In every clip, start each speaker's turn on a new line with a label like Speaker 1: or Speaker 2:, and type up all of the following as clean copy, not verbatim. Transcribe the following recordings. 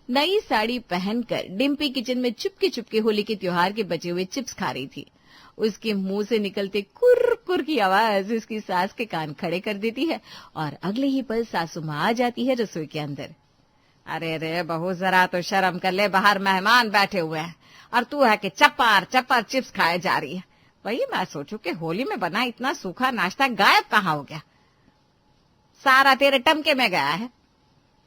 Speaker 1: नई साड़ी पहनकर डिम्पी किचन में चुपके चुपके होली के त्योहार के बचे हुए चिप्स खा रही थी। उसके मुंह से निकलते कुर कुर की आवाज उसकी सास के कान खड़े कर देती है और अगले ही पल सासू माँ आ जाती है रसोई के अंदर। अरे रे बहू, जरा तो शर्म कर ले, बाहर मेहमान बैठे हुए हैं और तू है कि चपार चपार चिप्स खाए जा रही है। वही मैं सोचू कि होली में बना इतना सूखा नाश्ता गायब कहाँ हो गया, सारा तेरे टमके में गया है।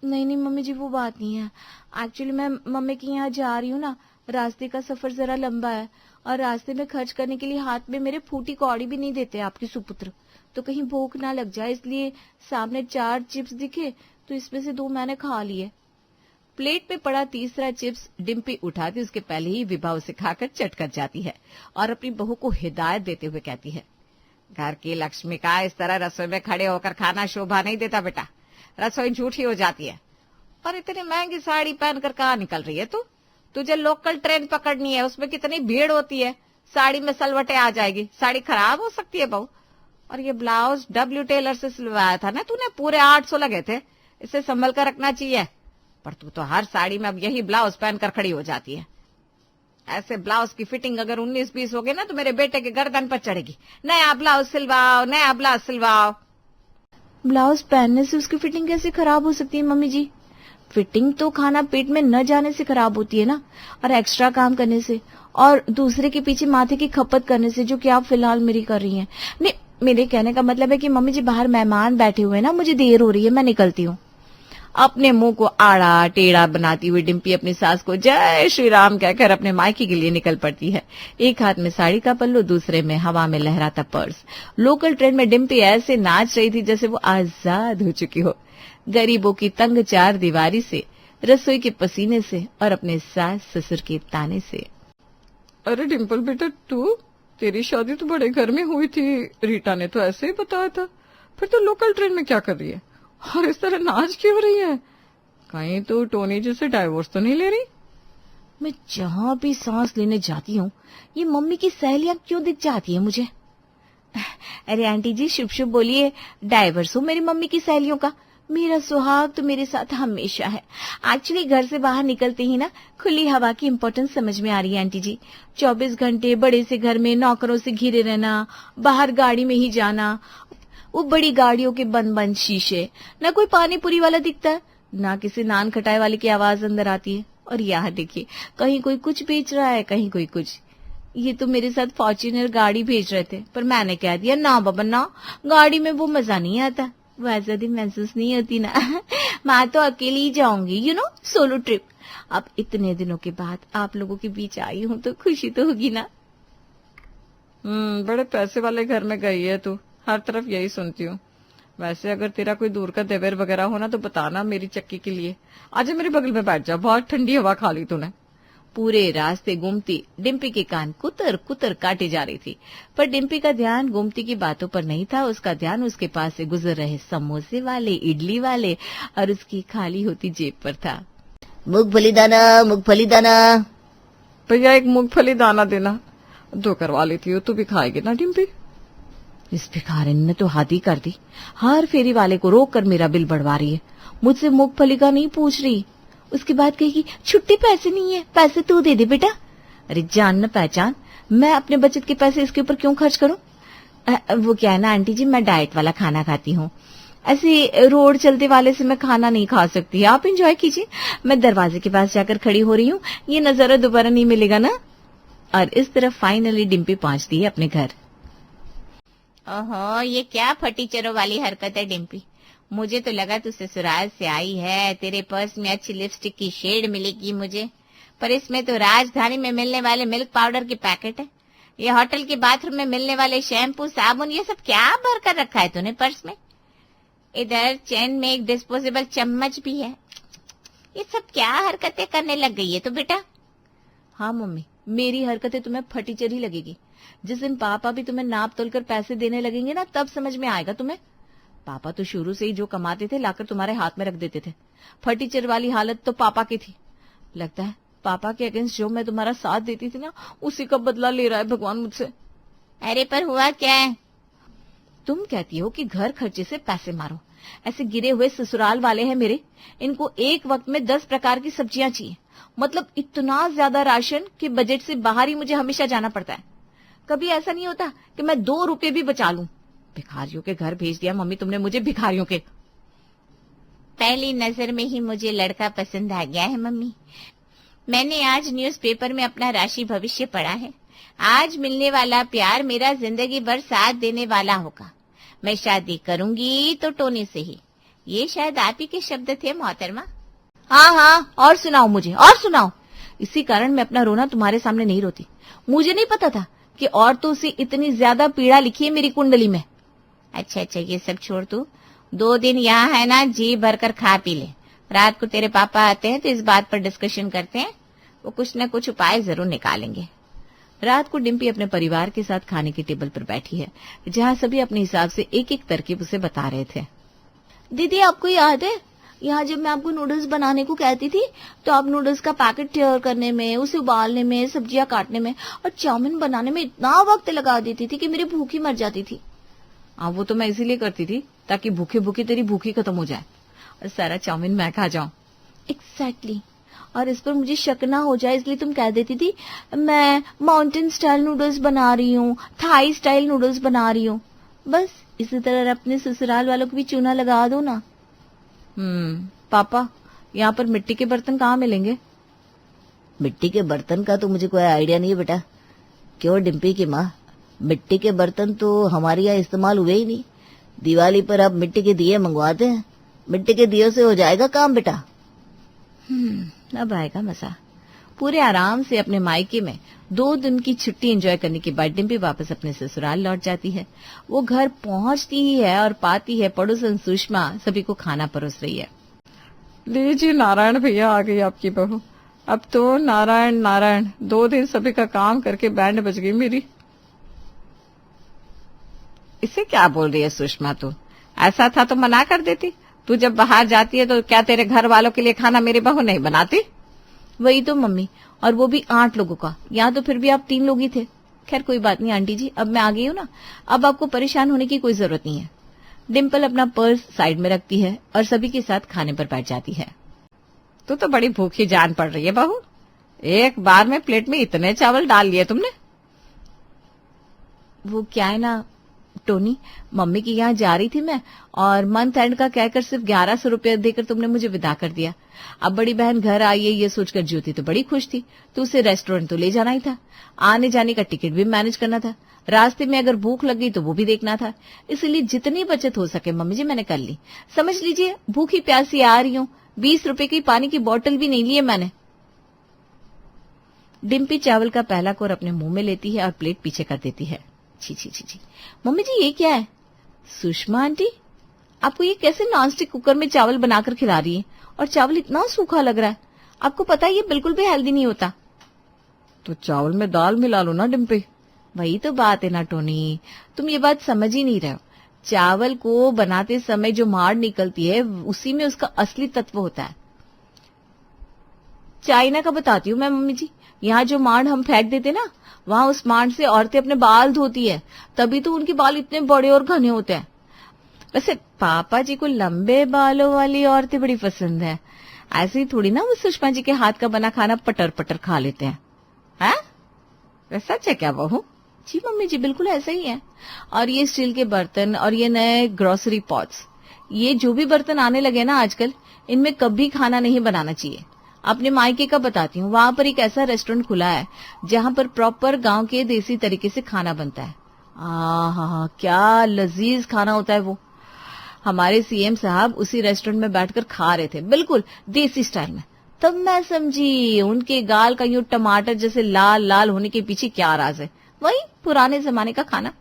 Speaker 2: नहीं नहीं मम्मी जी, वो बात नहीं है। एक्चुअली मैं मम्मी के यहाँ जा रही हूँ ना, रास्ते का सफर जरा लंबा है और रास्ते में खर्च करने के लिए हाथ में मेरे फूटी कौड़ी भी नहीं देते आपके सुपुत्र, तो कहीं भूख ना लग जाए, इसलिए सामने 4 चिप्स दिखे तो इसमें से 2 मैंने खा लिए।
Speaker 1: प्लेट पे पड़ा तीसरा चिप्स डिम्पी उठाती उसके पहले ही विभा उसे खाकर चट कर जाती है और अपनी बहू को हिदायत देते हुए कहती है, घर की लक्ष्मी का इस तरह रसोई में खड़े होकर खाना शोभा नहीं देता बेटा, रसोई झूठी हो जाती है। और इतनी महंगी साड़ी पहनकर कहाँ निकल रही है तू? तुझे लोकल ट्रेन पकड़नी है, उसमें कितनी भीड़ होती है, साड़ी में सलवटे आ जाएगी, साड़ी खराब हो सकती है बहू। और ये ब्लाउज डब्ल्यू टेलर से सिलवाया था ना तूने, पूरे 800 लगे थे, इसे संभल कर रखना चाहिए। पर तू तो हर साड़ी में अब यही ब्लाउज पहनकर खड़ी हो जाती है। ऐसे ब्लाउज की फिटिंग अगर 19-20 हो गई ना तो मेरे बेटे के गर्दन पर चढ़ेगी। नया ब्लाउज सिलवाओ, नया ब्लाउज सिलवाओ।
Speaker 2: ब्लाउज पहनने से उसकी फिटिंग कैसे खराब हो सकती है मम्मी जी? फिटिंग तो खाना पेट में न जाने से खराब होती है ना, और एक्स्ट्रा काम करने से और दूसरे के पीछे माथे की खपत करने से, जो कि आप फिलहाल मेरी कर रही हैं। नहीं, मेरे कहने का मतलब है कि मम्मी जी बाहर मेहमान बैठे हुए हैं ना, मुझे देर हो रही है, मैं निकलती हूँ।
Speaker 1: अपने मुंह को आड़ा टेढ़ा बनाती हुई डिम्पी अपनी सास को जय श्री राम कहकर अपने मायके के लिए निकल पड़ती है। एक हाथ में साड़ी का पल्लू, दूसरे में हवा में लहराता पर्स। लोकल ट्रेन में डिम्पी ऐसे नाच रही थी जैसे वो आजाद हो चुकी हो, गरीबों की तंग 4 दीवारी से, रसोई के पसीने से और अपने सास ससुर के ताने से।
Speaker 3: अरे डिम्पल बेटा, तेरी शादी तो बड़े घर में हुई थी, रीटा ने तो ऐसे ही बताया था, फिर तो लोकल ट्रेन में क्या कर रही है और इस तरह नाच क्यों रही है? कहीं तो टोनी जी से डाइवोर्स तो नहीं ले रही?
Speaker 2: मैं जहाँ भी सांस लेने जाती हूँ ये मम्मी की सहेलियां क्यों दिख जाती है मुझे?
Speaker 1: अरे आंटी जी, शुभ शुभ बोलिए, डाइवोर्स हो मेरी मम्मी की सहेलियों का?
Speaker 2: मेरा सुहाग तो मेरे साथ हमेशा है।
Speaker 1: एक्चुअली घर से बाहर निकलते ही ना खुली हवा की इम्पोर्टेंस समझ में आ रही है आंटी जी।
Speaker 2: 24 घंटे बड़े से घर में नौकरों से घिरे रहना, बाहर गाड़ी में ही जाना, वो बड़ी गाड़ियों के बंद बंद शीशे, ना कोई पानी पूरी वाला दिखता है, ना किसी नान खटाई वाले की आवाज अंदर आती है। और यहाँ देखिए, कहीं कोई कुछ बेच रहा है, कहीं कोई कुछ। ये तो मेरे साथ फॉर्च्यूनर गाड़ी भेज रहे थे, पर मैंने कह दिया ना बाबा ना, गाड़ी में वो मजा नहीं आता, वो आजादी महसूस नहीं होती ना। मैं तो अकेली ही जाऊंगी, सोलो ट्रिप। अब इतने दिनों के बाद आप लोगों के बीच आई हूँ तो खुशी तो होगी ना।
Speaker 3: बड़े पैसे वाले घर में गई है तू, हर तरफ यही सुनती हूँ। वैसे अगर तेरा कोई दूर का देवर वगैरह हो ना तो बताना मेरी चक्की के लिए। आजा मेरे बगल में बैठ जा, बहुत ठंडी हवा खा ली तूने।
Speaker 1: पूरे रास्ते गोमती डिम्पी के कान कुतर कुतर काटे जा रही थी, पर डिम्पी का ध्यान गोमती की बातों पर नहीं था। उसका ध्यान उसके पास से गुजर रहे समोसे वाले, इडली वाले और उसकी खाली होती जेब पर था।
Speaker 2: मूंगफली दाना, मूंगफली दाना।
Speaker 3: भैया एक मूंगफली दाना देना। 2 करवा लेती हो, तू भी खाएगी ना डिम्पी?
Speaker 2: इस भिखारिन ने तो हद ही कर दी, हर फेरी वाले को रोक कर मेरा बिल बढ़वा रही है। मुझसे मूंगफली का नहीं पूछ रही, उसके बाद कहेगी छुट्टी पैसे नहीं है, पैसे तू दे दे बेटा। अरे जान न पहचान, मैं अपने बचत के पैसे इसके ऊपर क्यों खर्च करूं? वो क्या है ना आंटी जी, मैं डाइट वाला खाना खाती हूँ, ऐसे रोड चलते वाले से मैं खाना नहीं खा सकती। आप एंजॉय कीजिए, मैं दरवाजे के पास जाकर खड़ी हो रही हूँ, ये नजारा दोबारा नहीं मिलेगा ना।
Speaker 1: और इस तरफ फाइनली डिम्पी पहुंचती है अपने घर। ओहो, ये क्या फटीचरों वाली हरकत है डिम्पी, मुझे तो लगा तू ससुराल से आई है, तेरे पर्स में अच्छी लिपस्टिक की शेड मिलेगी मुझे, पर इसमें तो राजधानी में मिलने वाले मिल्क पाउडर के पैकेट है। ये होटल के बाथरूम में मिलने वाले शैम्पू, साबुन, ये सब क्या भर कर रखा है तूने पर्स में? इधर चेन में एक डिस्पोजेबल चम्मच भी है। ये सब क्या हरकतें करने लग गई है तो बेटा?
Speaker 2: हाँ मम्मी, मेरी हरकतें तुम्हें फटीचर ही लगेगी। जिस दिन पापा भी तुम्हें नाप तोल कर पैसे देने लगेंगे ना, तब समझ में आएगा तुम्हें। पापा तो शुरू से ही जो कमाते थे लाकर तुम्हारे हाथ में रख देते थे। फटीचर वाली हालत तो पापा की थी। लगता है पापा के अगेंस्ट जो मैं तुम्हारा साथ देती थी ना, उसी का बदला ले रहा है भगवान मुझसे।
Speaker 1: अरे पर हुआ क्या है?
Speaker 2: तुम कहती हो कि घर खर्चे से पैसे मारो, ऐसे गिरे हुए ससुराल वाले हैं मेरे, इनको एक वक्त में 10 प्रकार की सब्जियां चाहिए। मतलब इतना ज्यादा राशन कि बजट से बाहर ही मुझे हमेशा जाना पड़ता है। कभी ऐसा नहीं होता कि मैं 2 रुपए भी बचा लूं। भिखारियों के घर भेज दिया मम्मी तुमने मुझे, भिखारियों के।
Speaker 1: पहली नजर में ही मुझे लड़का पसंद आ गया है मम्मी। मैंने आज न्यूज़पेपर में अपना राशि भविष्य पढ़ा है। आज मिलने वाला प्यार मेरा जिंदगी भर साथ देने वाला होगा। मैं शादी करूंगी तो टोनी से ही। ये शायद आप ही के शब्द थे मोहतरमा।
Speaker 2: हाँ हाँ, और सुनाओ मुझे, और सुनाओ। इसी कारण मैं अपना रोना तुम्हारे सामने नहीं रोती। मुझे नहीं पता था कि औरतों से इतनी ज्यादा पीड़ा लिखी है मेरी कुंडली में।
Speaker 1: अच्छा, ये सब छोड़ तू। 2 दिन यहाँ है ना, जी भरकर खा पी ले। रात को तेरे पापा आते हैं तो इस बात पर डिस्कशन करते हैं। वो कुछ न कुछ उपाय जरूर निकालेंगे।
Speaker 2: रात को डिम्पी अपने परिवार के साथ खाने की टेबल पर बैठी है, जहाँ सभी अपने हिसाब से एक एक तरकीब उसे बता रहे थे। दीदी, आपको याद है यहाँ जब मैं आपको नूडल्स बनाने को कहती थी तो आप नूडल्स का पैकेट तैयार करने में, उसे उबालने में, सब्जियां काटने में और चाउमीन बनाने में इतना वक्त लगा देती थी कि मेरी भूख ही मर जाती थी। वो तो मैं इसीलिए करती थी ताकि भूखे भूखे तेरी भूखी खत्म हो जाए और सारा चाउमीन मैं खा जाऊं। एग्जैक्टली। और इस पर मुझे शक ना हो जाए इसलिए तुम कह देती थी मैं माउंटेन स्टाइल नूडल्स बना रही हूँ, थाई स्टाइल नूडल्स बना रही हूँ। बस इसी तरह अपने ससुराल वालों को भी चूना लगा दो ना। पापा, यहाँ पर मिट्टी के बर्तन कहाँ मिलेंगे?
Speaker 4: मिट्टी के बर्तन का तो मुझे कोई आइडिया नहीं है बेटा। क्यों डिम्पी की माँ, मिट्टी के बर्तन तो हमारे यहाँ इस्तेमाल हुए ही नहीं। दिवाली पर अब मिट्टी के दिए मंगवाते हैं, मिट्टी के दियों से हो जाएगा काम बेटा।
Speaker 2: अब आएगा मजा। पूरे आराम से अपने मायके में 2 दिन की छुट्टी एंजॉय करने के बाद डिम्पी वापस अपने ससुराल लौट जाती है। वो घर पहुंचती ही है और पाती है पड़ोसन सुषमा सभी को खाना परोस रही है।
Speaker 3: लीजिए नारायण भैया, आ गई आपकी बहू। अब तो नारायण नारायण 2 दिन सभी का काम करके बैंड बज गई मेरी।
Speaker 1: इसे क्या बोल रही है सुषमा तू? ऐसा था तो मना कर देती। तू जब बाहर जाती है तो क्या तेरे घर वालों के लिए खाना मेरी बहू नहीं बनाती?
Speaker 2: वही तो मम्मी, और वो भी 8 लोगों का। यहाँ तो फिर भी आप 3 लोग ही थे। खैर कोई बात नहीं आंटी जी, अब मैं आ गई हूँ ना, अब आपको परेशान होने की कोई जरूरत नहीं है। डिम्पल अपना पर्स साइड में रखती है और सभी के साथ खाने पर बैठ जाती है।
Speaker 1: तू तो बड़ी भूखी जान पड़ रही है बहू। एक बार में प्लेट में इतने चावल डाल लिए तुमने।
Speaker 2: वो क्या है ना टोनी, मम्मी की यहाँ जा रही थी मैं और मंथ एंड का कहकर सिर्फ 1100 रुपये देकर तुमने मुझे विदा कर दिया। अब बड़ी बहन घर आई है ये सोचकर ज्योति तो बड़ी खुश थी, तो उसे रेस्टोरेंट तो ले जाना ही था, आने जाने का टिकट भी मैनेज करना था, रास्ते में अगर भूख लग गई तो वो भी देखना था। इसलिए जितनी बचत हो सके मम्मी जी मैंने कर ली। समझ लीजिए भूखी प्यासी आ रही हूँ, 20 रुपए की पानी की बोतल भी नहीं ली है मैंने। डिम्पी चावल का पहला कोर अपने मुंह में लेती है और प्लेट पीछे कर देती है। छी छी छी छी, मम्मी जी ये क्या है? सुषमा आंटी, आपको ये कैसे नॉनस्टिक कुकर में चावल बनाकर खिला रही है? और चावल इतना सूखा लग रहा है, आपको पता है ये बिल्कुल भी हेल्दी नहीं होता।
Speaker 3: तो चावल में दाल मिला लो ना डिम्पी।
Speaker 2: वही तो बात है ना टोनी, तुम ये बात समझ ही नहीं रहे हो। चावल को बनाते समय जो माड़ निकलती है उसी में उसका असली तत्व होता है। चाइना का बताती हूँ मैं मम्मी जी, यहाँ जो माड़ हम फेंक देते ना, वहां उस माड़ से औरतें अपने बाल धोती है, तभी तो उनके बाल इतने बड़े और घने होते हैं। वैसे पापा जी को लंबे बालों वाली औरतें बड़ी पसंद है। ऐसे ही थोड़ी ना वो सुषमा जी के हाथ का बना खाना पटर पटर खा लेते हैं।
Speaker 1: सच है क्या बहू?
Speaker 2: जी मम्मी जी बिल्कुल ऐसा ही है। और ये स्टील के बर्तन और ये नए ग्रोसरी पॉट्स, ये जो भी बर्तन आने लगे ना आजकल, इनमें कभी खाना नहीं बनाना चाहिए। अपने मायके का बताती हूँ, वहां पर एक ऐसा रेस्टोरेंट खुला है जहां पर प्रॉपर गांव के देसी तरीके से खाना बनता है। आहा क्या लजीज खाना होता है वो। हमारे सीएम साहब उसी रेस्टोरेंट में बैठकर खा रहे थे, बिल्कुल देसी स्टाइल में। तब मैं समझी उनके गाल का यूं टमाटर जैसे लाल लाल होने के पीछे क्या राज है। वही पुराने जमाने का खाना।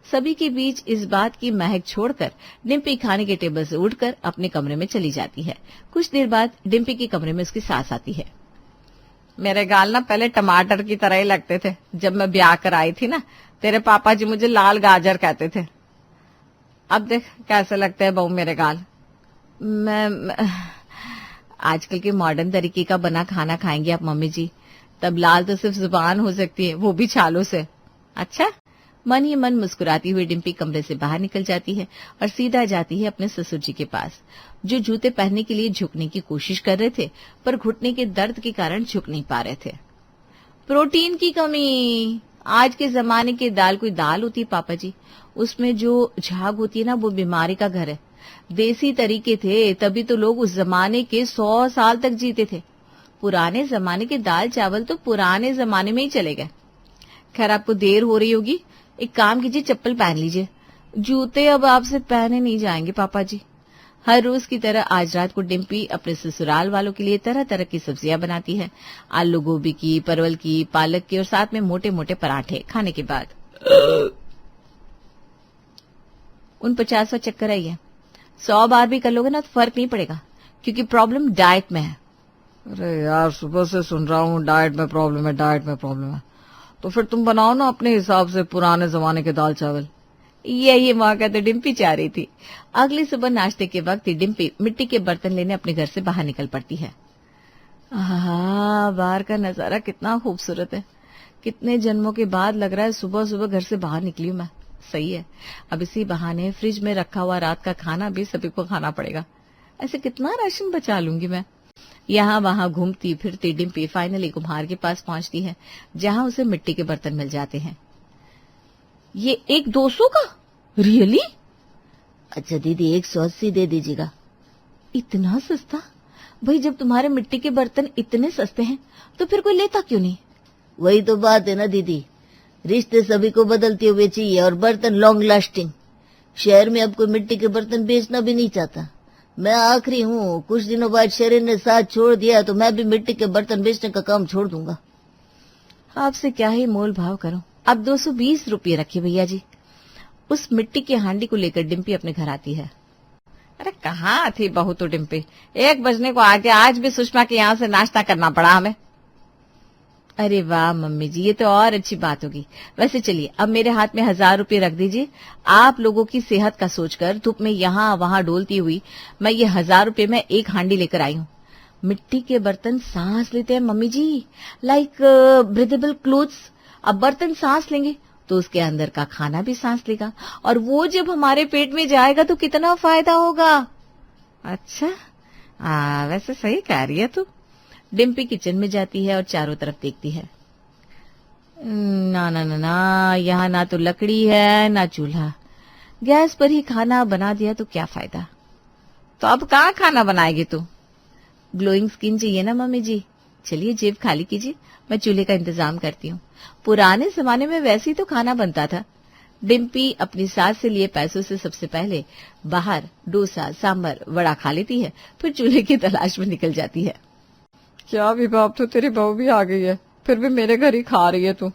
Speaker 2: सभी के बीच इस बात की महक छोड़कर डिम्पी खाने के टेबल से उठकर अपने कमरे में चली जाती है। कुछ देर बाद डिम्पी के कमरे में उसकी सास आती है।
Speaker 1: मेरे गाल ना पहले टमाटर की तरह ही लगते थे। जब मैं ब्याह कर आई थी ना, तेरे पापा जी मुझे लाल गाजर कहते थे। अब देख कैसे लगते हैं बहू मेरे गाल।
Speaker 2: मैं आजकल के मॉडर्न तरीके का बना खाना खाएंगे आप मम्मी जी, तब लाल तो सिर्फ जुबान हो सकती है, वो भी छालों से।
Speaker 1: अच्छा,
Speaker 2: मन ही मन मुस्कुराती हुई डिम्पी कमरे से बाहर निकल जाती है और सीधा जाती है अपने ससुर जी के पास, जो जूते पहनने के लिए झुकने की कोशिश कर रहे थे पर घुटने के दर्द के कारण झुक नहीं पा रहे थे। प्रोटीन की कमी। आज के जमाने की दाल कोई दाल होती है पापा जी, उसमें जो झाग होती है ना वो बीमारी का घर है। देसी तरीके थे तभी तो लोग उस जमाने के 100 साल तक जीते थे। पुराने जमाने के दाल चावल तो पुराने जमाने में ही चले गए। खैर आपको देर हो रही होगी, एक काम कीजिए चप्पल पहन लीजिए, जूते अब आपसे पहने नहीं जाएंगे पापा जी। हर रोज की तरह आज रात को डिम्पी अपने ससुराल वालों के लिए तरह तरह की सब्जियां बनाती है, आलू गोभी की, परवल की, पालक की और साथ में मोटे मोटे पराठे। खाने के बाद 49वां चक्कर आई है। 100 बार भी कर लोगे ना तो फर्क नहीं पड़ेगा, क्योंकि प्रॉब्लम डाइट में है।
Speaker 3: अरे यार सुबह से सुन रहा हूँ डाइट में प्रॉब्लम है, डाइट में प्रॉब्लम है। तो फिर तुम बनाओ ना अपने हिसाब से पुराने जमाने के दाल चावल।
Speaker 2: यही मौका तो डिम्पी चाह रही थी। अगली सुबह नाश्ते के वक्त ही डिम्पी मिट्टी के बर्तन लेने अपने घर से बाहर निकल पड़ती है। बाहर का नजारा कितना खूबसूरत है। कितने जन्मों के बाद लग रहा है सुबह सुबह घर से बाहर निकली हूं मैं। सही है, अब इसी बहाने फ्रिज में रखा हुआ रात का खाना भी सभी को खाना पड़ेगा। ऐसे कितना राशन बचा लूंगी मैं। यहाँ वहां घूमती फिरती डिम्पी फाइनली कुम्हार के पास पहुंचती है, जहां उसे मिट्टी के बर्तन मिल जाते हैं। ये एक 200 का? रियली?
Speaker 4: अच्छा दीदी 180 दे दीजिएगा।
Speaker 2: इतना सस्ता? भाई जब तुम्हारे मिट्टी के बर्तन इतने सस्ते हैं तो फिर कोई लेता क्यों नहीं?
Speaker 4: वही तो बात है ना दीदी, रिश्ते सभी को बदलते हुए चाहिए और बर्तन लॉन्ग लास्टिंग। शहर में अब कोई मिट्टी के बर्तन बेचना भी नहीं चाहता। मैं आखिरी हूँ, कुछ दिनों बाद शरीर ने साथ छोड़ दिया तो मैं भी मिट्टी के बर्तन बेचने का काम छोड़ दूंगा।
Speaker 2: आपसे क्या ही मोल भाव करूं। अब 220 रुपये रखिए भैया जी। उस मिट्टी की हांडी को लेकर डिम्पी अपने घर आती है।
Speaker 1: अरे कहाँ थी बहू तो डिम्पी, 1 बजने को आगे आज भी सुषमा के यहाँ से नाश्ता करना पड़ा हमें।
Speaker 2: अरे वाह मम्मी जी, ये तो और अच्छी बात होगी। वैसे चलिए अब मेरे हाथ में 1000 रुपये रख दीजिए। आप लोगों की सेहत का सोचकर धूप में यहाँ वहां डोलती हुई मैं ये 1000 रुपये में एक हांडी लेकर आई हूँ। मिट्टी के बर्तन सांस लेते हैं मम्मी जी, लाइक ब्रीदेबल क्लोथ्स। अब बर्तन सांस लेंगे तो उसके अंदर का खाना भी सांस लेगा, और वो जब हमारे पेट में जाएगा तो कितना फायदा होगा।
Speaker 1: अच्छा वैसे सही कह रही है तू।
Speaker 2: डिम्पी किचन में जाती है और चारों तरफ देखती है। ना ना ना ना, यहाँ ना तो लकड़ी है ना चूल्हा। गैस पर ही खाना बना दिया तो क्या फायदा।
Speaker 1: तो अब कहाँ खाना बनाएगी तू?
Speaker 2: ग्लोइंग स्किन चाहिए ना मम्मी जी। चलिए जेब खाली कीजिए, मैं चूल्हे का इंतजाम करती हूँ। पुराने जमाने में वैसे ही तो खाना बनता था। डिम्पी अपनी सास से लिए पैसों से सबसे पहले बाहर डोसा, सांबर, वड़ा खा लेती है, फिर चूल्हे की तलाश में निकल जाती है।
Speaker 3: क्या विभा, अब तो तेरी बहू भी आ गई है, फिर भी मेरे घर ही खा रही है तू।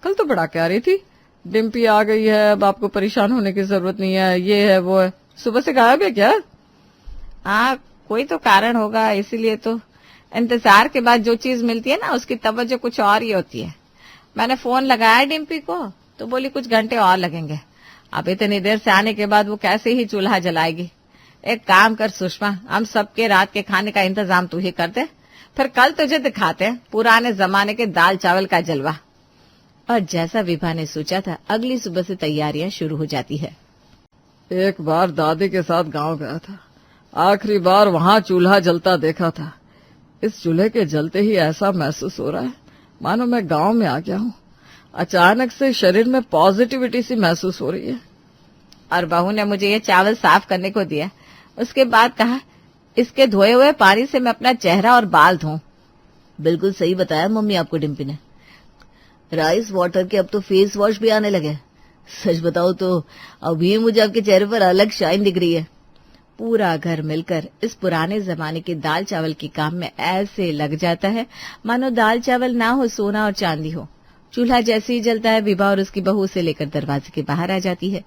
Speaker 3: कल तो बड़ा कह रही थी डिम्पी आ गई है, अब आपको परेशान होने की जरूरत नहीं है, ये है वो है। सुबह से गायब है क्या?
Speaker 1: हाँ कोई तो कारण होगा, इसीलिए तो इंतजार के बाद जो चीज मिलती है ना उसकी तवज्जो कुछ और ही होती है। मैंने फोन लगाया डिम्पी को तो बोली कुछ घंटे और लगेंगे। अब इतनी देर से आने के बाद वो कैसे ही चूल्हा जलाएगी। एक काम कर सुषमा, हम सबके रात के खाने का इंतजाम तू ही कर दे, फिर कल तुझे दिखाते हैं पुराने जमाने के दाल चावल का जलवा।
Speaker 2: और जैसा विभा ने सोचा था, अगली सुबह से तैयारियां शुरू हो जाती है।
Speaker 3: एक बार दादी के साथ गांव गया था, आखिरी बार वहां चूल्हा जलता देखा था। इस चूल्हे के जलते ही ऐसा महसूस हो रहा है मानो मैं गांव में आ गया हूँ। अचानक से शरीर में पॉजिटिविटी सी महसूस हो रही है।
Speaker 1: और बहू ने मुझे ये चावल साफ करने को दिया, उसके बाद कहा इसके धोए हुए पानी से मैं अपना चेहरा और बाल धोऊं।
Speaker 4: बिल्कुल सही बताया मम्मी आपको डिम्पी ने। राइस वाटर के अब तो फेस वॉश भी आने लगे। सच बताओ तो अभी मुझे आपके चेहरे पर अलग शाइन दिख रही है।
Speaker 2: पूरा घर मिलकर इस पुराने जमाने के दाल चावल के काम में ऐसे लग जाता है मानो दाल चावल ना हो सोना और चांदी हो। चूल्हा जैसे ही जलता है, विभा और उसकी बहू उसे लेकर दरवाजे के बाहर आ जाती है।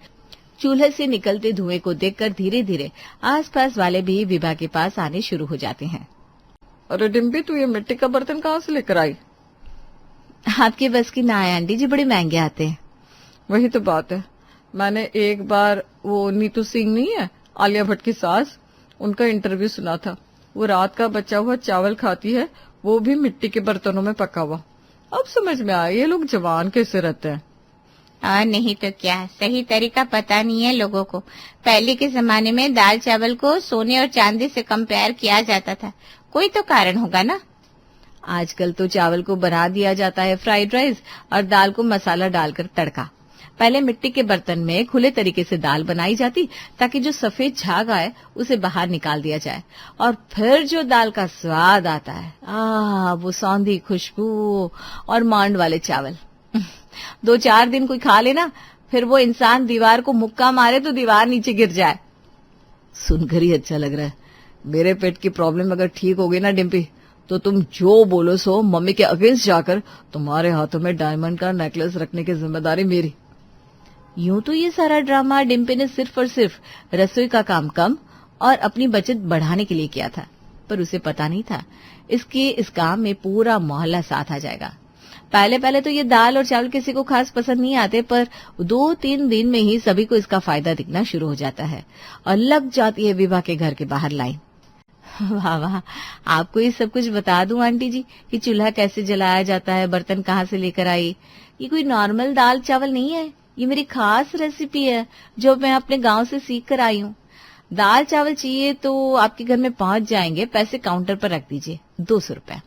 Speaker 2: चूल्हे से निकलते धुएं को देखकर धीरे धीरे आसपास वाले भी विभा के पास आने शुरू हो जाते हैं।
Speaker 3: अरे डिम्पी, तू ये मिट्टी का बर्तन कहाँ से लेकर आई?
Speaker 2: आपके बस की ना है आंटी जी, बड़े महंगे आते हैं।
Speaker 3: वही तो बात है। मैंने एक बार वो नीतू सिंह नहीं है, आलिया भट्ट की सास, उनका इंटरव्यू सुना था। वो रात का बचा हुआ चावल खाती है, वो भी मिट्टी के बर्तनों में पका हुआ। अब समझ में आया ये लोग जवान कैसे रहते हैं।
Speaker 2: नहीं तो क्या, सही तरीका पता नहीं है लोगों को। पहले के जमाने में दाल चावल को सोने और चांदी से कंपेयर किया जाता था, कोई तो कारण होगा ना।
Speaker 1: आजकल तो चावल को बना दिया जाता है फ्राइड राइस और दाल को मसाला डालकर तड़का। पहले मिट्टी के बर्तन में खुले तरीके से दाल बनाई जाती ताकि जो सफेद झाग आए उसे बाहर निकाल दिया जाए और फिर जो दाल का स्वाद आता है, वो सौंधी खुशबू और मांड वाले चावल। 2-4 दिन कोई खा लेना, फिर वो इंसान दीवार को मुक्का मारे तो दीवार नीचे गिर जाए।
Speaker 3: सुनकर ही अच्छा लग रहा है। मेरे पेट की प्रॉब्लम अगर ठीक हो गई ना डिम्पी, तो तुम जो बोलो सो मम्मी के अगेंस्ट जाकर तुम्हारे हाथों में डायमंड का नेकलेस रखने की जिम्मेदारी मेरी।
Speaker 1: यूं तो ये सारा ड्रामा डिम्पी ने सिर्फ और सिर्फ रसोई का काम कम और अपनी बचत बढ़ाने के लिए किया था, पर उसे पता नहीं था इसके इस काम में पूरा मोहल्ला साथ आ जाएगा। पहले पहले तो ये दाल और चावल किसी को खास पसंद नहीं आते, पर 2-3 दिन में ही सभी को इसका फायदा दिखना शुरू हो जाता है और लग जाती है विभा के घर के बाहर लाइन। वाह वाह, आपको ये सब कुछ बता दूं आंटी जी कि चूल्हा कैसे जलाया जाता है, बर्तन कहाँ से लेकर आई। ये कोई नॉर्मल दाल चावल नहीं है, ये मेरी खास रेसिपी है जो मैं अपने गांव से सीख कर आई हूँ। दाल चावल चाहिए तो आपके घर में पहुंच जाएंगे, पैसे काउंटर पर रख दीजिए, 200 रुपए।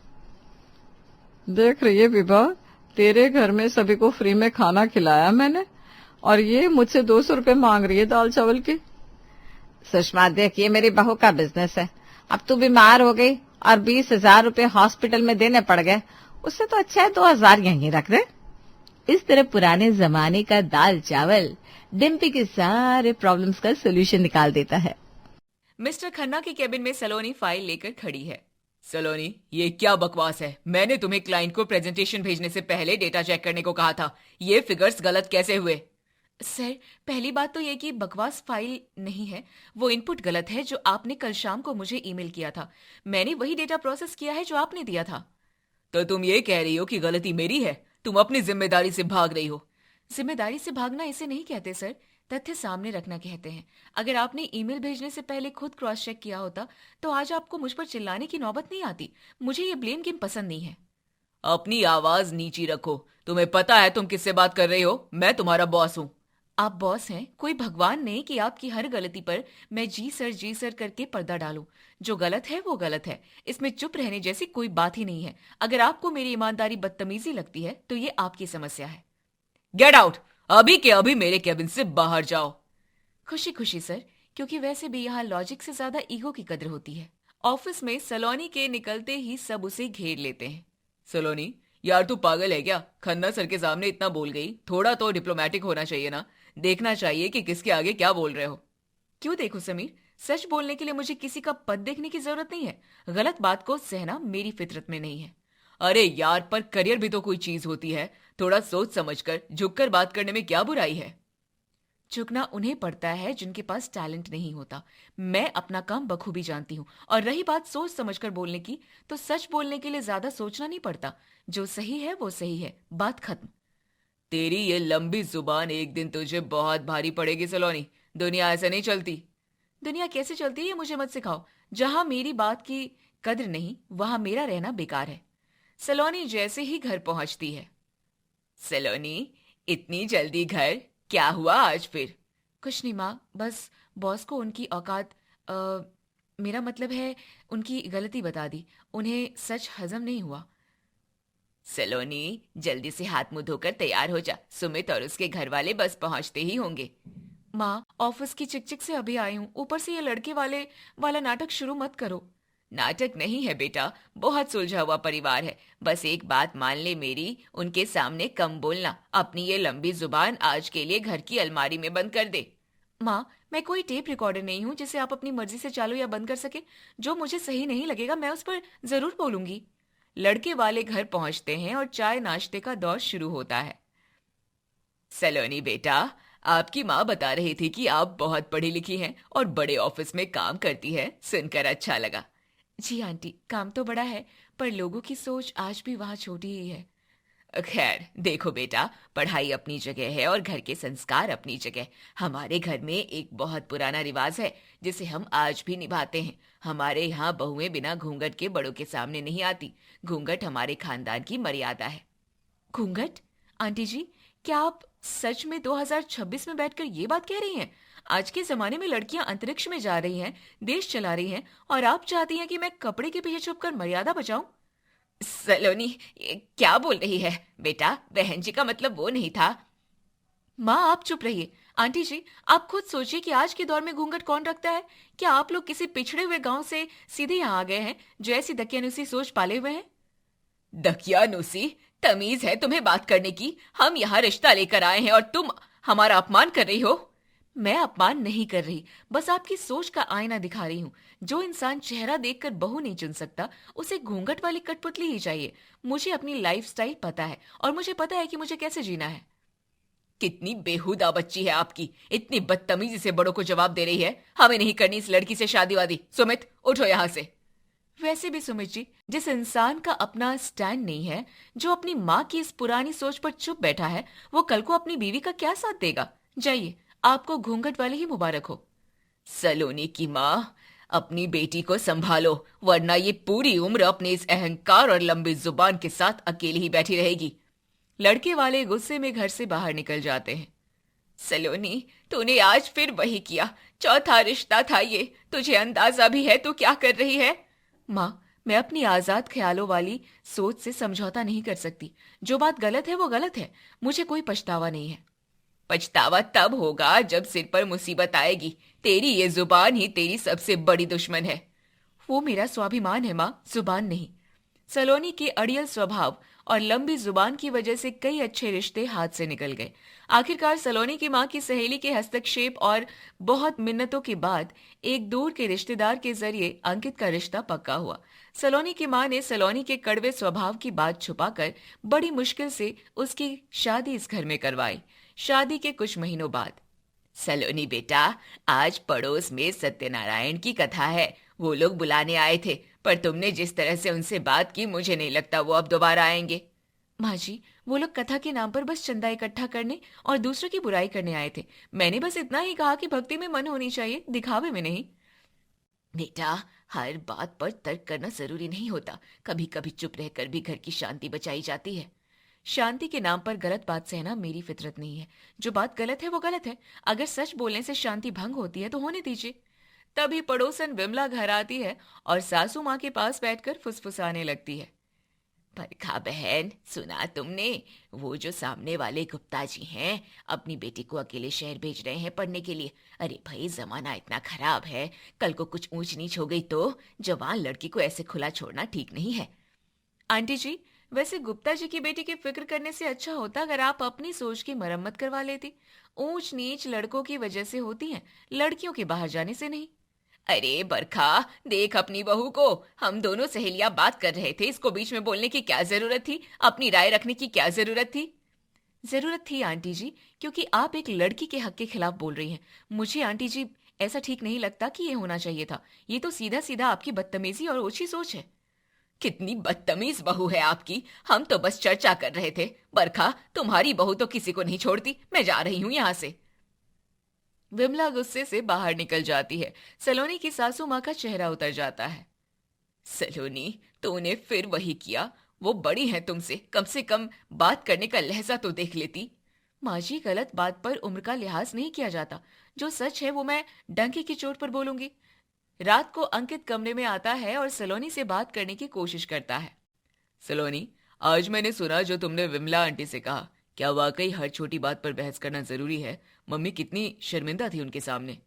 Speaker 3: देख रही है विभा, तेरे घर में सभी को फ्री में खाना खिलाया मैंने और ये मुझसे 200 रुपए मांग रही है दाल चावल के।
Speaker 1: सुषमा देख, ये मेरी बहू का बिजनेस है। अब तू बीमार हो गई और 20,000 रुपए हॉस्पिटल में देने पड़ गए, उससे तो अच्छा है 2,000 यहीं रख दे। इस तरह पुराने जमाने का दाल चावल डिम्पी के सारे प्रॉब्लम्स का सोल्यूशन निकाल देता है।
Speaker 5: मिस्टर खन्ना की केबिन में सलोनी फाइल लेकर खड़ी है। सलोनी, ये क्या बकवास है? मैंने तुम्हें क्लाइंट को प्रेजेंटेशन भेजने से पहले डेटा चेक करने को कहा था। ये फिगर्स गलत कैसे हुए? सर, पहली बात तो ये कि बकवास फाइल नहीं है, वो इनपुट गलत है जो आपने कल शाम को मुझे ईमेल किया था। मैंने वही डेटा प्रोसेस किया है जो आपने दिया था। तो तुम ये कह रही हो कि गलती मेरी है? तुम अपनी जिम्मेदारी से भाग रही हो। जिम्मेदारी से भागना इसे नहीं कहते सर, तथ्य सामने रखना कहते हैं। अगर आपने ईमेल भेजने से पहले खुद क्रॉस चेक किया होता तो आज आपको मुझ पर चिल्लाने की नौबत नहीं आती। मुझे ये ब्लेम गेम पसंद नहीं है। अपनी आवाज नीची रखो। तुम्हें पता है तुम किससे बात कर रही हो? मैं तुम्हारा बॉस हूँ। आप बॉस हैं? कोई भगवान नहीं कि आपकी हर गलती पर मैं जी सर करके पर्दा डालूं। जो गलत है वो गलत है, इसमें चुप रहने जैसी कोई बात ही नहीं है। अगर आपको मेरी ईमानदारी बदतमीजी लगती है तो ये आपकी समस्या है। Get out! अभी के अभी मेरे केबिन से बाहर जाओ। खुशी खुशी सर, क्योंकि वैसे भी यहाँ लॉजिक से ज्यादा ईगो की कद्र होती है। ऑफिस में सलोनी के निकलते ही सब उसे घेर लेते हैं। सलोनी, यार तू पागल है क्या? खन्ना सर के सामने इतना बोल गई, थोड़ा तो डिप्लोमेटिक होना चाहिए ना। देखना चाहिए कि किसके आगे क्या बोल रहे हो। क्यों देखो समीर, सच बोलने के लिए मुझे किसी का पद देखने की जरूरत नहीं है। गलत बात को सहना मेरी फितरत में नहीं है। अरे यार, पर करियर भी तो कोई चीज होती है। थोड़ा सोच समझकर झुककर बात करने में क्या बुराई है? झुकना उन्हें पड़ता है जिनके पास टैलेंट नहीं होता। मैं अपना काम बखूबी जानती हूँ। और रही बात सोच समझकर बोलने की, तो सच बोलने के लिए ज्यादा सोचना नहीं पड़ता। जो सही है वो सही है, बात खत्म। तेरी ये लंबी जुबान एक दिन तुझे बहुत भारी पड़ेगी सलोनी। दुनिया ऐसे नहीं चलती। दुनिया कैसे चलती है ये मुझे मत सिखाओ। जहां मेरी बात की कद्र नहीं, वहां मेरा रहना बेकार है। सलोनी जैसे ही घर पहुंचती है। सलोनी, इतनी जल्दी घर? क्या हुआ आज फिर? कुछ नहीं माँ, बस बॉस को उनकी औकात मेरा मतलब है उनकी गलती बता दी। उन्हें सच हजम नहीं हुआ। सलोनी, जल्दी से हाथ मुंह धोकर तैयार हो जा। सुमित और उसके घर वाले बस पहुंचते ही होंगे। माँ, ऑफिस की चिकचिक से अभी आई हूँ, ऊपर से ये लड़के वाला नाटक शुरू मत करो। नाटक नहीं है बेटा, बहुत सुलझा हुआ परिवार है। बस एक बात मान ले मेरी, उनके सामने कम बोलना। अपनी ये लंबी जुबान आज के लिए घर की अलमारी में बंद कर दे। माँ, मैं कोई टेप रिकॉर्डर नहीं हूँ जिसे आप अपनी मर्जी से चालू या बंद कर सके। जो मुझे सही नहीं लगेगा मैं उस पर जरूर बोलूंगी। लड़के वाले घर पहुंचते हैं और चाय नाश्ते का दौर शुरू होता है। सलोनी बेटा, आपकी माँ बता रही थी कि आप बहुत पढ़ी लिखी हैं और बड़े ऑफिस में काम करती हैं। सुनकर अच्छा लगा। जी आंटी, काम तो बड़ा है, पर लोगों की सोच आज भी वहाँ छोटी ही है। खैर देखो बेटा, पढ़ाई अपनी जगह है और घर के संस्कार अपनी जगह। हमारे घर में एक बहुत पुराना रिवाज है जिसे हम आज भी निभाते हैं। हमारे यहाँ बहुएं बिना घूंघट के बड़ों के सामने नहीं आती। घूंघट हमारे खानदान की मर्यादा है। घूंघट? आंटी जी, क्या आप सच में 2026 में बैठकर ये बात कह रही हैं? आज के जमाने में लड़कियां अंतरिक्ष में जा रही हैं, देश चला रही हैं, और आप चाहती हैं कि मैं कपड़े के पीछे छुपकर मर्यादा बचाऊं? सलोनी, ये क्या बोल रही है? बेटा, बहन जी का मतलब वो नहीं था। माँ, आप चुप रहिए। आंटी जी, आप खुद सोचिए कि आज के दौर में घूंघट कौन रखता है? क्या आप लोग किसी पिछड़े हुए गांव से सीधे यहाँ आ गए हैं जो ऐसी दकियानुसी सोच पाले हुए हैं? दकियानुसी? तमीज है तुम्हें बात करने की? हम यहाँ रिश्ता लेकर आए हैं और तुम हमारा अपमान कर रही हो। मैं अपमान नहीं कर रही, बस आपकी सोच का आईना दिखा रही हूँ। जो इंसान चेहरा देखकर बहू नहीं चुन सकता, उसे घूंघट वाली कठपुतली ही चाहिए। मुझे अपनी लाइफस्टाइल पता है और मुझे पता है कि मुझे कैसे जीना है। कितनी बेहुदा बच्ची है आपकी, इतनी बदतमीजी से बड़ों को जवाब दे रही है। हमें नहीं करनी इस लड़की से शादी वादी। सुमित, उठो यहाँ से। वैसे भी सुमित जी, जिस इंसान का अपना स्टैंड नहीं है, जो अपनी माँ की इस पुरानी सोच पर चुप बैठा है, वो कल को अपनी बीवी का क्या साथ देगा? जाइए, आपको घूंघट वाले ही मुबारक हो। सलोनी की माँ, अपनी बेटी को संभालो, वरना ये पूरी उम्र अपने इस अहंकार और लंबी जुबान के साथ अकेली ही बैठी रहेगी। लड़के वाले गुस्से में घर से बाहर निकल जाते हैं। सलोनी, तूने आज फिर वही किया। चौथा रिश्ता था ये। तुझे अंदाजा भी है तू क्या कर रही है? माँ, मैं अपनी आजाद ख्यालों वाली सोच से समझौता नहीं कर सकती। जो बात गलत है वो गलत है। मुझे कोई पछतावा नहीं है। पछतावा तब होगा जब सिर पर मुसीबत आएगी। तेरी ये जुबान ही तेरी सबसे बड़ी दुश्मन है। वो मेरा स्वाभिमान है माँ, जुबान नहीं। सलोनी के अड़ियल स्वभाव और लंबी जुबान की वजह से कई अच्छे रिश्ते हाथ से निकल गए। आखिरकार सलोनी की मां की सहेली के हस्तक्षेप और बहुत मिन्नतों के बाद एक दूर के रिश्तेदार के जरिए अंकित का रिश्ता पक्का हुआ। सलोनी की मां ने सलोनी के कड़वे स्वभाव की बात छुपाकर बड़ी मुश्किल से उसकी शादी इस घर में करवाई। शादी के कुछ महीनों बाद, सलोनी बेटा, आज पड़ोस में सत्यनारायण की कथा है। वो लोग बुलाने आए थे, पर तुमने जिस तरह से उनसे बात की, मुझे नहीं लगता वो अब दोबारा आएंगे। माँ जी, वो लोग कथा के नाम पर बस चंदा इकट्ठा करने और दूसरों की बुराई करने आए थे। मैंने बस इतना ही कहा कि भक्ति में मन होनी चाहिए, दिखावे में नहीं। बेटा, हर बात पर तर्क करना जरूरी नहीं होता। कभी कभी चुप रहकर भी घर की शांति बचाई जाती है। शांति के नाम पर गलत बात सहना मेरी फितरत नहीं है। जो बात गलत है वो गलत है। अगर सच बोलने से शांति भंग होती है तो होने दीजिए। तभी पड़ोसन विमला घर आती है और सासू माँ के पास बैठकर फुसफुसाने लगती है। बरखा बहन, सुना तुमने? वो जो सामने वाले गुप्ता जी हैं, अपनी बेटी को अकेले शहर भेज रहे हैं पढ़ने के लिए। अरे भाई, जमाना इतना खराब है, कल को कुछ ऊंच नीच हो गई तो जवान लड़की को ऐसे खुला छोड़ना ठीक नहीं है। आंटी जी, वैसे गुप्ता जी की बेटी की फिक्र करने से अच्छा होता अगर आप अपनी सोच की मरम्मत करवा लेती। ऊंच नीच लड़कों की वजह से होती है, लड़कियों के बाहर जाने से नहीं। अरे बरखा, देख अपनी बहू को। हम दोनों सहेलियां बात कर रहे थे, इसको बीच में बोलने की क्या जरूरत थी? अपनी राय रखने की क्या जरूरत थी? जरूरत थी आंटी जी, क्योंकि आप एक लड़की के हक के खिलाफ बोल रही हैं। मुझे आंटी जी ऐसा ठीक नहीं लगता कि ये होना चाहिए था। ये तो सीधा सीधा आपकी बदतमीजी और ओछी सोच है। कितनी बदतमीज बहू है आपकी। हम तो बस चर्चा कर रहे थे। बरखा, तुम्हारी बहू तो किसी को नहीं छोड़ती। मैं जा रही हूं यहां से। विमला गुस्से से बाहर निकल जाती है। सलोनी की सासू माँ का चेहरा उतर जाता है। सलोनी, तूने फिर वही किया। वो बड़ी है तुमसे, कम से कम बात करने का लहजा तो देख लेती। माँ जी, गलत बात पर उम्र का लिहाज नहीं किया जाता। जो सच है वो मैं डंके की चोट पर बोलूंगी। रात को अंकित कमरे में आता है और सलोनी से बात करने की कोशिश करता है। सलोनी, आज मैंने सुना जो तुमने विमला आंटी से कहा। क्या वाकई हर छोटी बात पर बहस करना जरूरी है? मम्मी कितनी शर्मिंदा थी उनके सामने।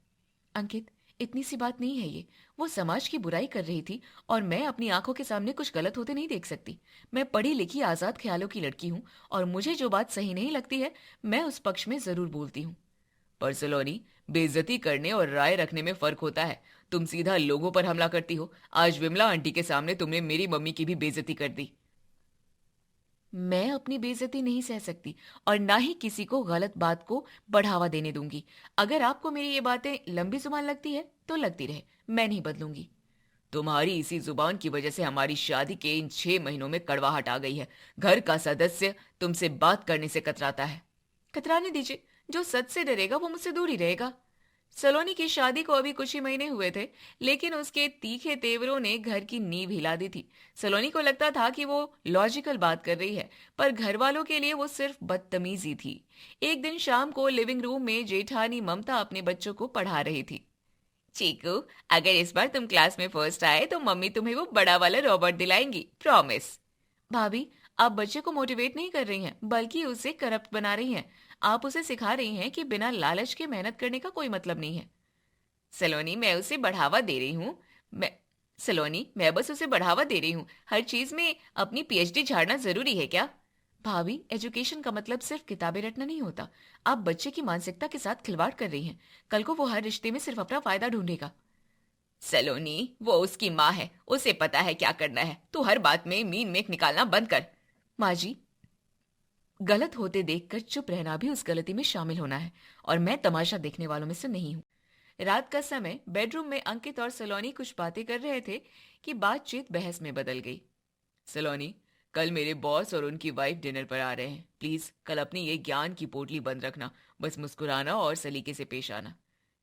Speaker 5: अंकित, इतनी सी बात नहीं है ये। वो समाज की बुराई कर रही थी और मैं अपनी आंखों के सामने कुछ गलत होते नहीं देख सकती। मैं पढ़ी लिखी आजाद ख्यालों की लड़की हूँ और मुझे जो बात सही नहीं लगती है मैं उस पक्ष में जरूर बोलती हूँ। पर सलोनी, बेइज्जती करने और राय रखने में फर्क होता है। तुम सीधा लोगों पर हमला करती हो। आज विमला आंटी के सामने तुमने मेरी मम्मी की भी बेइज्जती कर दी। मैं अपनी बेइज्जती नहीं सह सकती और ना ही किसी को गलत बात को बढ़ावा देने दूंगी। अगर आपको मेरी ये बातें लंबी जुबान लगती है तो लगती रहे, मैं नहीं बदलूंगी। तुम्हारी इसी जुबान की वजह से हमारी शादी के इन 6 महीनों में कड़वाहट आ गई है। घर का सदस्य तुमसे बात करने से कतराता है। कतराने दीजिए। जो सच से डरेगा वो मुझसे दूर ही रहेगा। सलोनी की शादी को अभी कुछ ही महीने हुए थे, लेकिन उसके तीखे तेवरों ने घर की नींव हिला दी थी। सलोनी को लगता था कि वो लॉजिकल बात कर रही है, पर घर वालों के लिए वो सिर्फ बदतमीजी थी। एक दिन शाम को लिविंग रूम में जेठानी ममता अपने बच्चों को पढ़ा रही थी। चीकू, अगर इस बार तुम क्लास में फर्स्ट आए तो मम्मी तुम्हें वो बड़ा वाला रॉबर्ट दिलाएंगी, प्रॉमिस। भाभी, आप बच्चे को मोटिवेट नहीं कर रही हैं, बल्कि उसे करप्ट बना रही हैं। आप उसे सिखा रही हैं कि बिना लालच के मेहनत करने का कोई मतलब नहीं है। सलोनी, मैं उसे बढ़ावा दे रही हूँ। मैं बस उसे बढ़ावा दे रही हूँ। हर चीज में अपनी पीएचडी झाड़ना जरूरी है क्या? भाभी, एजुकेशन का मतलब सिर्फ किताबें रटना नहीं होता। आप बच्चे की मानसिकता के साथ खिलवाड़ कर रही हैं। कल को वो हर रिश्ते में सिर्फ अपना फायदा ढूंढेगा। सलोनी, वो उसकी माँ है, उसे पता है क्या करना है। तू हर बात में मीन मेक निकालना बंद कर। माँ जी, गलत होते देखकर चुप रहना भी उस गलती में शामिल होना है, और मैं तमाशा देखने वालों में से नहीं हूँ। रात का समय बेडरूम में अंकित और सलोनी कुछ बातें कर रहे थे कि बातचीत बहस में बदल गई। सलोनी, कल मेरे बॉस और उनकी वाइफ डिनर पर आ रहे हैं। प्लीज कल अपनी ये ज्ञान की पोटली बंद रखना। बस मुस्कुराना और सलीके से पेश आना।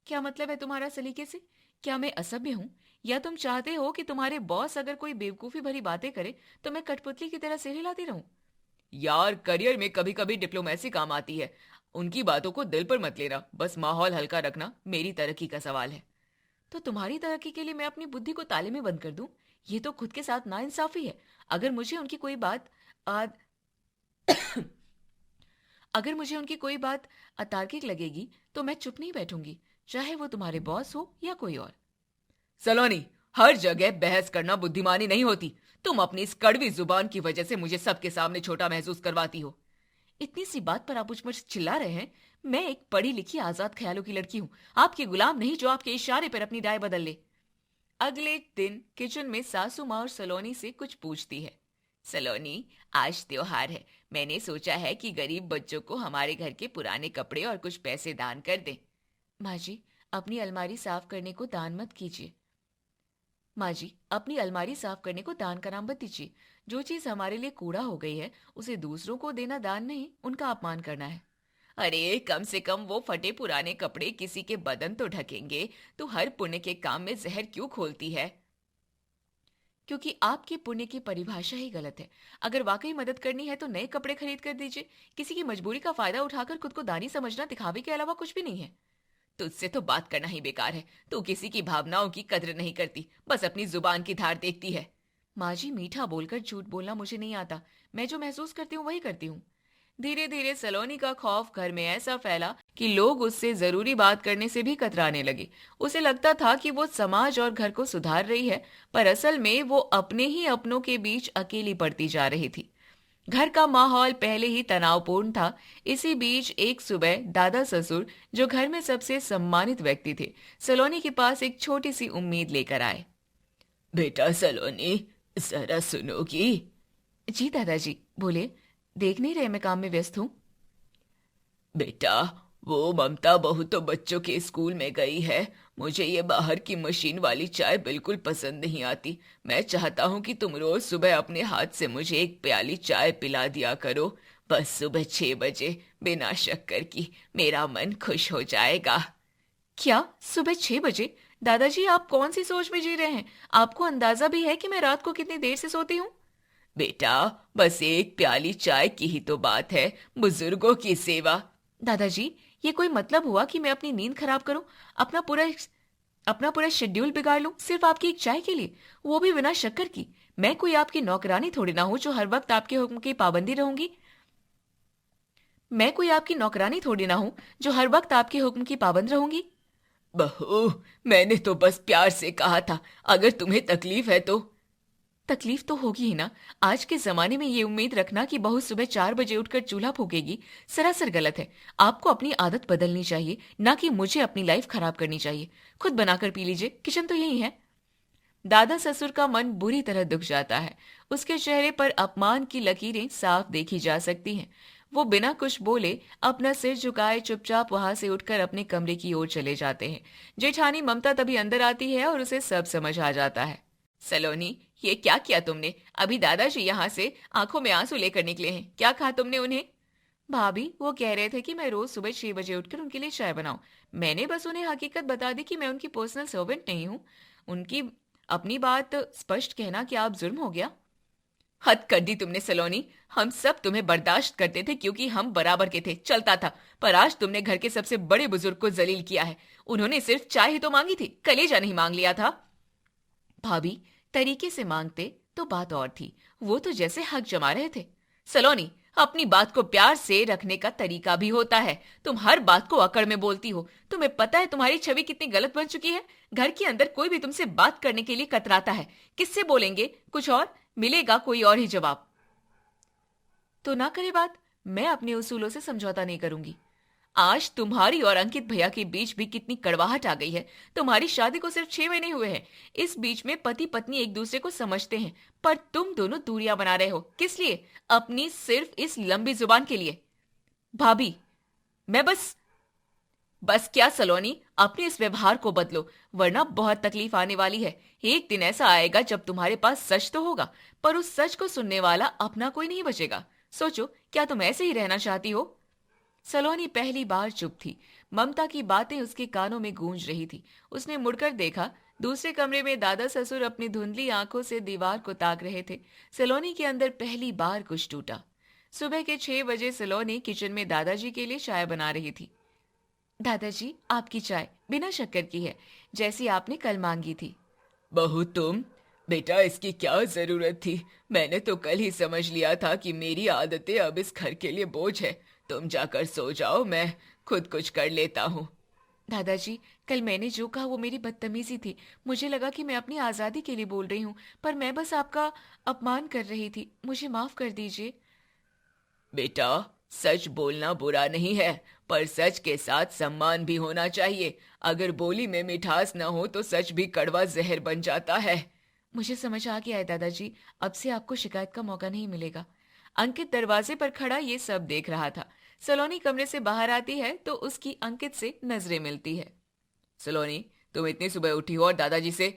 Speaker 5: क्या मतलब है तुम्हारा सलीके से? क्या मैं असभ्य हूँ? या तुम चाहते हो कि तुम्हारे बॉस अगर कोई बेवकूफी भरी बातें करे तो मैं कठपुतली की तरह सिर हिलाती रहूं? यार, करियर में कभी कभी डिप्लोमेसी काम आती है। उनकी बातों को दिल पर मत लेना। बस माहौल हल्का रखना मेरी तरक्की का सवाल है। तो तुम्हारी तरक्की के लिए मैं अपनी बुद्धि को ताले में बंद कर दूं? ये तो खुद के साथ नाइंसाफी है। अगर मुझे उनकी कोई बात अतार्किक लगेगी तो मैं चुप नहीं बैठूंगी, चाहे वो तुम्हारे बॉस हो या कोई और। सलोनी, हर जगह बहस करना बुद्धिमानी नहीं होती। तुम अपनी इस कड़वी जुबान की वजह से मुझे सबके सामने छोटा महसूस करवाती हो। इतनी सी बात पर आप मुझ पर चिल्ला रहे हैं? मैं एक पढ़ी लिखी आजाद ख्यालों की लड़की हूँ, आपकी गुलाम नहीं जो आपके इशारे पर अपनी राय बदल ले। अगले दिन किचन में सासू माँ और सलोनी से कुछ पूछती है। सलोनी, आज त्योहार है। मैंने सोचा है कि गरीब बच्चों को हमारे घर के पुराने कपड़े और कुछ पैसे दान कर दें। माँ जी, अपनी अलमारी साफ करने को दान मत कीजिए। माँ जी, अपनी अलमारी साफ करने को दान का नाम मत दीजिए। जो चीज हमारे लिए कूड़ा हो गई है उसे दूसरों को देना दान नहीं, उनका अपमान करना है। अरे, कम से कम वो फटे पुराने कपड़े किसी के बदन तो ढकेंगे। तू हर पुण्य के काम में जहर क्यों खोलती है? क्योंकि आपकी पुण्य की परिभाषा ही गलत है। अगर वाकई मदद करनी है तो नए कपड़े खरीद कर दीजिए। किसी की मजबूरी का फायदा उठाकर खुद को दानी समझना दिखावे के अलावा कुछ भी नहीं है। तुझसे तो बात करना ही बेकार है। तू किसी की भावनाओं की कद्र नहीं करती, बस अपनी जुबान की धार देखती है। माँ जी, मीठा बोलकर झूठ बोलना मुझे नहीं आता। मैं जो महसूस करती हूँ वही करती हूँ। धीरे धीरे सलोनी का खौफ घर में ऐसा फैला कि लोग उससे जरूरी बात करने से भी कतराने लगे। उसे लगता था कि वो समाज और घर को सुधार रही है, पर असल में वो अपने ही अपनों के बीच अकेली पड़ती जा रही थी। घर का माहौल पहले ही तनावपूर्ण था। इसी बीच एक सुबह दादा ससुर, जो घर में सबसे सम्मानित व्यक्ति थे, सलोनी के पास एक छोटी सी उम्मीद लेकर आए। बेटा सलोनी, जरा सुनोगी? जी दादाजी, बोले। देख नहीं रहे मैं काम में व्यस्त हूँ। बेटा, वो ममता बहू तो बच्चों के स्कूल में गई है। मुझे ये बाहर की मशीन वाली चाय बिल्कुल पसंद नहीं आती। मैं चाहता हूँ कि तुम रोज सुबह अपने हाथ से मुझे एक प्याली चाय पिला दिया करो, बस सुबह 6 बजे, बिना शक्कर की। मेरा मन खुश हो जाएगा। क्या, सुबह 6 बजे? दादाजी, आप कौन सी सोच में जी रहे हैं? आपको अंदाजा भी है कि मैं रात को कितनी देर से सोती हूँ? बेटा, बस एक प्याली चाय की ही तो बात है, बुजुर्गों की सेवा। दादाजी, ये कोई मतलब हुआ कि मैं अपनी नींद खराब करूं, अपना पूरा शेड्यूल बिगाड़ लूं सिर्फ आपकी एक चाय के लिए, वो भी बिना शक्कर की? मैं कोई आपकी नौकरानी थोड़ी ना हूं जो हर वक्त आपके हुक्म की पाबंदी रहूंगी। मैं कोई आपकी नौकरानी थोड़ी ना हूं जो हर वक्त आपके हुक्म की पाबंद रहूंगी। बहू, मैंने तो बस प्यार से कहा था। अगर तुम्हें तकलीफ है तो। तकलीफ तो होगी ही ना। आज के जमाने में ये उम्मीद रखना कि बहू सुबह 4 बजे उठकर चूल्हा फूकेगी सरासर गलत है। आपको अपनी आदत बदलनी चाहिए, ना कि मुझे अपनी लाइफ खराब करनी चाहिए। खुद बनाकर पी लीजिए, किचन तो यही है। दादा ससुर का मन बुरी तरह दुख जाता है। उसके चेहरे पर अपमान की लकीरें साफ देखी जा सकती हैं। वो बिना कुछ बोले अपना सिर झुकाए चुपचाप वहां से उठकर अपने कमरे की ओर चले जाते हैं। जेठानी ममता तभी अंदर आती है और उसे सब समझ आ जाता है। सलोनी, ये क्या किया तुमने? अभी दादाजी यहाँ से आंखों में आंसू लेकर निकले हैं। क्या कहा तुमने उन्हें? भाभी वो कह रहे थे कि मैं रोज सुबह 6 बजे उठकर उनके लिए चाय बनाऊं। मैंने बस उन्हें हकीकत बता दी कि मैं उनकी पर्सनल सर्वेंट नहीं हूं। उनकी अपनी बात स्पष्ट कहना क्या अब जुर्म हो गया? हद कर दी तुमने सलोनी। हम सब तुम्हें बर्दाश्त करते थे क्योंकि हम बराबर के थे, चलता था। पर आज तुमने घर के सबसे बड़े बुजुर्ग को जलील किया है। उन्होंने सिर्फ चाय ही तो मांगी थी, कलेजा नहीं मांग लिया था। भाभी तरीके से मांगते तो बात और थी, वो तो जैसे हक जमा रहे थे। सलोनी, अपनी बात को प्यार से रखने का तरीका भी होता है। तुम हर बात को अकड़ में बोलती हो। तुम्हें पता है तुम्हारी छवि कितनी गलत बन चुकी है? घर के अंदर कोई भी तुमसे बात करने के लिए कतराता है। किससे बोलेंगे? कुछ और मिलेगा, कोई और ही जवाब। तो ना करे बात, मैं अपने उसूलों से समझौता नहीं करूंगी। आज तुम्हारी और अंकित भैया के बीच भी कितनी कड़वाहट आ गई है। तुम्हारी शादी को सिर्फ 6 महीने हुए हैं। इस बीच में पति पत्नी एक दूसरे को समझते हैं, पर तुम दोनों दूरियां बना रहे हो। किस लिए? अपनी सिर्फ इस लंबी जुबान के लिए। भाभी मैं बस क्या सलोनी, अपने इस व्यवहार को बदलो, वरना बहुत तकलीफ आने वाली है। एक दिन ऐसा आएगा जब तुम्हारे पास सच तो होगा, पर उस सच को सुनने वाला अपना कोई नहीं बचेगा। सोचो, क्या तुम ऐसे ही रहना चाहती हो? सलोनी पहली बार चुप थी। ममता की बातें उसके कानों में गूंज रही थी। उसने मुड़कर देखा। दूसरे कमरे में दादा ससुर अपनी धुंधली आंखों से दीवार को ताक रहे थे। सलोनी के अंदर पहली बार कुछ टूटा। सुबह के 6 बजे सलोनी किचन में दादाजी के लिए चाय बना रही थी। दादाजी, आपकी चाय बिना शक्कर की है, जैसी आपने कल मांगी थी।
Speaker 6: बहू तुम? बेटा इसकी क्या जरूरत थी? मैंने तो कल ही समझ लिया था कि मेरी आदतें अब इस घर के लिए बोझ है। तुम जाकर सो जाओ, मैं खुद कुछ कर लेता हूँ।
Speaker 5: दादाजी, कल मैंने जो कहा वो मेरी बदतमीजी थी। मुझे लगा कि मैं अपनी आजादी के लिए बोल रही हूँ, पर मैं बस आपका अपमान कर रही थी। मुझे माफ कर दीजिए।
Speaker 6: बेटा, सच बोलना बुरा नहीं है, पर सच के साथ सम्मान भी होना चाहिए। अगर बोली में मिठास न हो तो सच भी कड़वा जहर बन जाता है।
Speaker 5: मुझे समझ आ गया है दादाजी, अब से आपको शिकायत का मौका नहीं मिलेगा। अंकित दरवाजे पर खड़ा ये सब देख रहा था। सलोनी कमरे से बाहर आती है तो उसकी अंकित से नजरें मिलती है।
Speaker 6: सलोनी, तुम इतनी सुबह उठी हो और दादाजी से?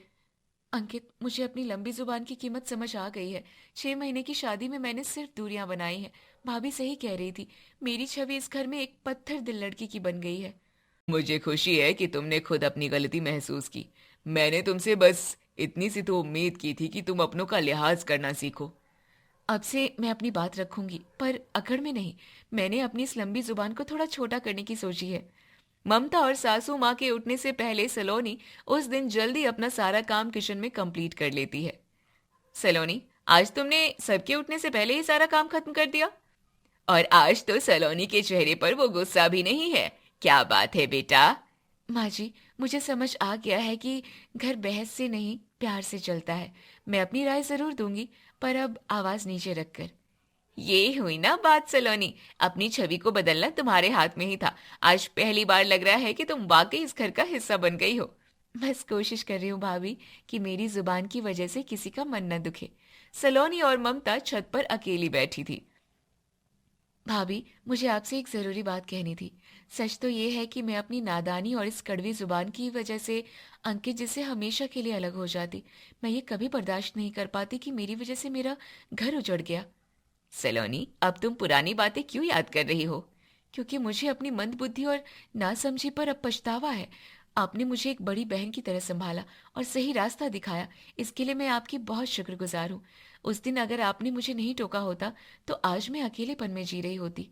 Speaker 5: अंकित, मुझे अपनी लंबी जुबान की कीमत समझ आ गई है। 6 महीने की शादी में मैंने सिर्फ दूरियां बनाई हैं। भाभी सही कह रही थी, मेरी छवि इस घर में एक पत्थर दिल लड़की की बन गई है।
Speaker 6: मुझे खुशी है कि तुमने खुद अपनी गलती महसूस की। मैंने तुमसे बस इतनी सी तो उम्मीद की थी कि तुम अपनों का लिहाज करना सीखो।
Speaker 5: अब से मैं अपनी बात रखूंगी, पर अकड़ में नहीं। मैंने अपनी इस लंबी जुबान को थोड़ा छोटा करने की सोची है। ममता और सासू माँ के उठने से पहले सलोनी उस दिन जल्दी अपना सारा काम किचन में कंप्लीट कर लेती है। सलोनी, आज तुमने सबके उठने से पहले ही सारा काम खत्म कर दिया। और आज तो सलोनी के चेहरे पर वो गुस्सा भी नहीं है। क्या बात है बेटा? माँ जी, मुझे समझ आ गया है कि घर बहस से नहीं प्यार से चलता है। मैं अपनी राय जरूर दूंगी, पर अब आवाज नीचे रखकर। ये हुई ना बात सलोनी, अपनी छवि को बदलना तुम्हारे हाथ में ही था। आज पहली बार लग रहा है कि तुम वाकई इस घर का हिस्सा बन गई हो। बस कोशिश कर रही हूँ भाभी कि मेरी जुबान की वजह से किसी का मन न दुखे। सलोनी और ममता छत पर अकेली बैठी थी। भाभी, मुझे आपसे एक जरूरी बात कहनी थी। सच तो ये है कि मैं अपनी नादानी और इस कड़वी जुबान की वजह से अंकित जी से हमेशा के लिए अलग हो जाती। मैं ये कभी बर्दाश्त नहीं कर पाती कि मेरी वजह से मेरा घर उजड़ गया।
Speaker 6: सलोनी, अब तुम पुरानी बातें क्यों याद कर रही हो?
Speaker 5: क्योंकि मुझे अपनी मंदबुद्धि और नासमझी पर अब पछतावा है। आपने मुझे एक बड़ी बहन की तरह संभाला और सही रास्ता दिखाया। इसके लिए मैं आपकी बहुत शुक्रगुजार हूँ। उस दिन अगर आपने मुझे नहीं टोका होता तो आज मैं अकेलेपन में जी रही होती।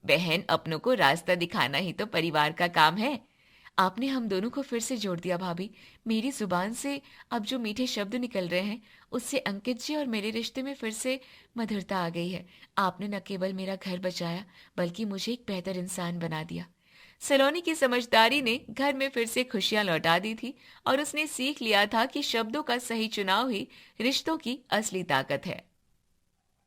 Speaker 6: बहन, अपनों को रास्ता दिखाना ही तो परिवार का काम है।
Speaker 5: आपने हम दोनों को फिर से जोड़ दिया भाभी। मेरी जुबान से अब जो मीठे शब्द निकल रहे हैं, उससे अंकित जी और मेरे रिश्ते में फिर से मधुरता आ गई है। आपने न केवल मेरा घर बचाया, बल्कि मुझे एक बेहतर इंसान बना दिया।
Speaker 6: सलोनी की समझदारी ने घर में फिर से खुशियां लौटा दी थी और उसने सीख लिया था कि शब्दों का सही चुनाव ही रिश्तों की असली ताकत है।